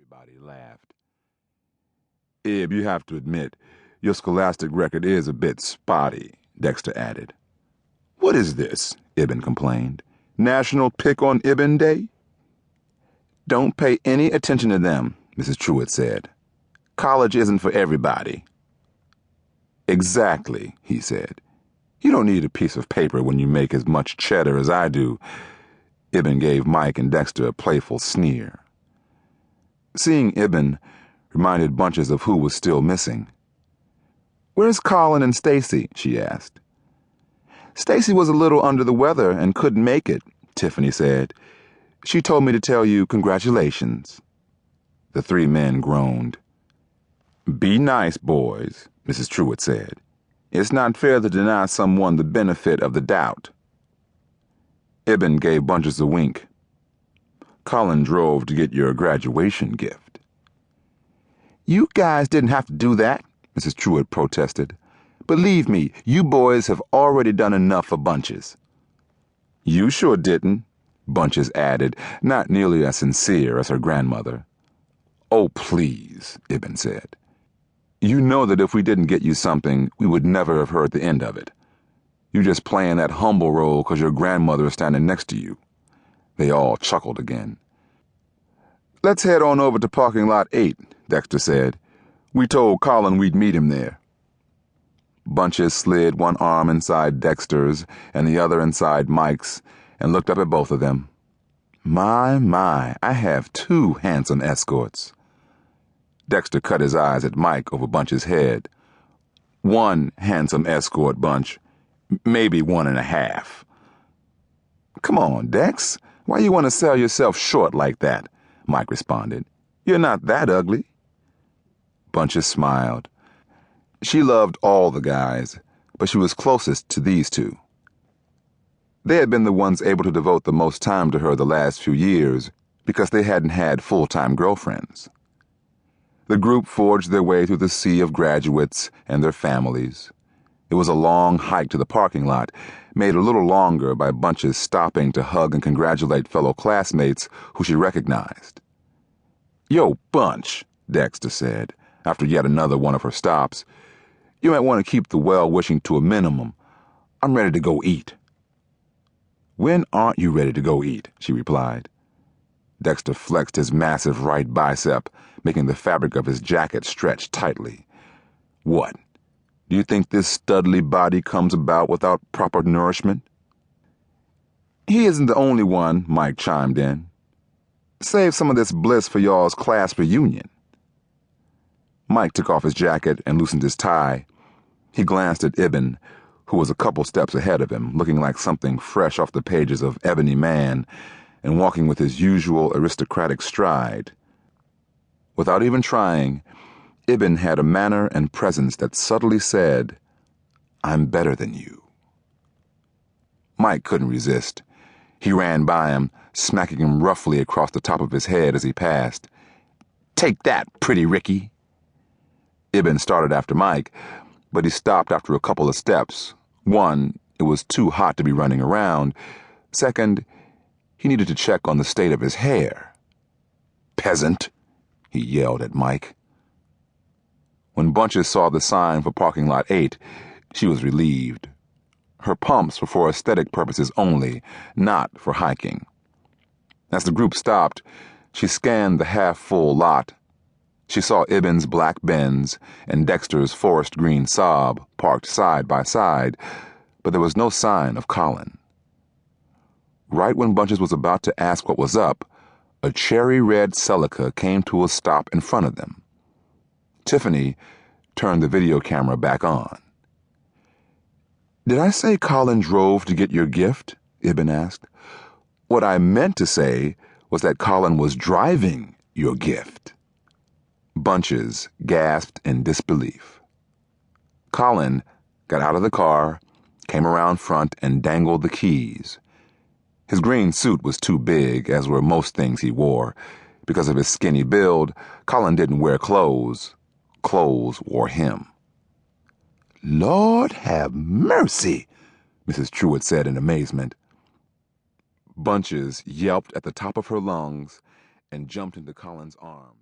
Everybody laughed. "Ib, you have to admit, your scholastic record is a bit spotty," Dexter added. "What is this?" Ibn complained. "National Pick on Ibn Day?" "Don't pay any attention to them," Mrs. Truitt said. "College isn't for everybody." "Exactly," he said. "You don't need a piece of paper when you make as much cheddar as I do." Ibn gave Mike and Dexter a playful sneer. Seeing Ibn reminded Bunches of who was still missing. "Where's Colin and Stacy?" she asked. "Stacy was a little under the weather and couldn't make it," Tiffany said. "She told me to tell you congratulations." The three men groaned. "Be nice, boys," Mrs. Truitt said. "It's not fair to deny someone the benefit of the doubt." Ibn gave Bunches a wink. "Colin drove to get your graduation gift." "You guys didn't have to do that," Mrs. Truitt protested. "Believe me, you boys have already done enough for Bunches." "You sure didn't," Bunches added, not nearly as sincere as her grandmother. "Oh, please," Ibn said. "You know that if we didn't get you something, we would never have heard the end of it. You're just playing that humble role because your grandmother is standing next to you." They all chuckled again. "Let's head on over to parking lot 8, Dexter said. "We told Colin we'd meet him there." Bunches slid one arm inside Dexter's and the other inside Mike's and looked up at both of them. My, I have two handsome escorts." Dexter cut his eyes at Mike over Bunch's head. "One handsome escort, Bunch. Maybe 1.5. "Come on, Dex. Why you want to sell yourself short like that?" Mike responded. "You're not that ugly." Bunches smiled. She loved all the guys, but she was closest to these two. They had been the ones able to devote the most time to her the last few years because they hadn't had full-time girlfriends. The group forged their way through the sea of graduates and their families. It was a long hike to the parking lot, made a little longer by Bunches stopping to hug and congratulate fellow classmates who she recognized. "Yo, Bunch," Dexter said, after yet another one of her stops. "You might want to keep the well-wishing to a minimum. I'm ready to go eat." "When aren't you ready to go eat?" she replied. Dexter flexed his massive right bicep, making the fabric of his jacket stretch tightly. "What? Do you think this studly body comes about without proper nourishment?" "He isn't the only one," Mike chimed in. "Save some of this bliss for y'all's class reunion." Mike took off his jacket and loosened his tie. He glanced at Ibn, who was a couple steps ahead of him, looking like something fresh off the pages of Ebony Man and walking with his usual aristocratic stride. Without even trying, Ibn had a manner and presence that subtly said, "I'm better than you." Mike couldn't resist. He ran by him, smacking him roughly across the top of his head as he passed. "Take that, pretty Ricky." Ibn started after Mike, but he stopped after a couple of steps. One, it was too hot to be running around. Second, he needed to check on the state of his hair. "Peasant," he yelled at Mike. When Bunches saw the sign for parking lot 8, she was relieved. Her pumps were for aesthetic purposes only, not for hiking. As the group stopped, she scanned the half-full lot. She saw Ibn's black Benz and Dexter's forest green Saab parked side by side, but there was no sign of Colin. Right when Bunches was about to ask what was up, a cherry-red Celica came to a stop in front of them. Tiffany turned the video camera back on. "Did I say Colin drove to get your gift?" Ibn asked. "What I meant to say was that Colin was driving your gift." Bunches gasped in disbelief. Colin got out of the car, came around front, and dangled the keys. His green suit was too big, as were most things he wore. Because of his skinny build, Colin didn't wear clothes. Clothes wore him. "Lord have mercy," Mrs. Truitt said in amazement. Bunches yelped at the top of her lungs and jumped into Colin's arms.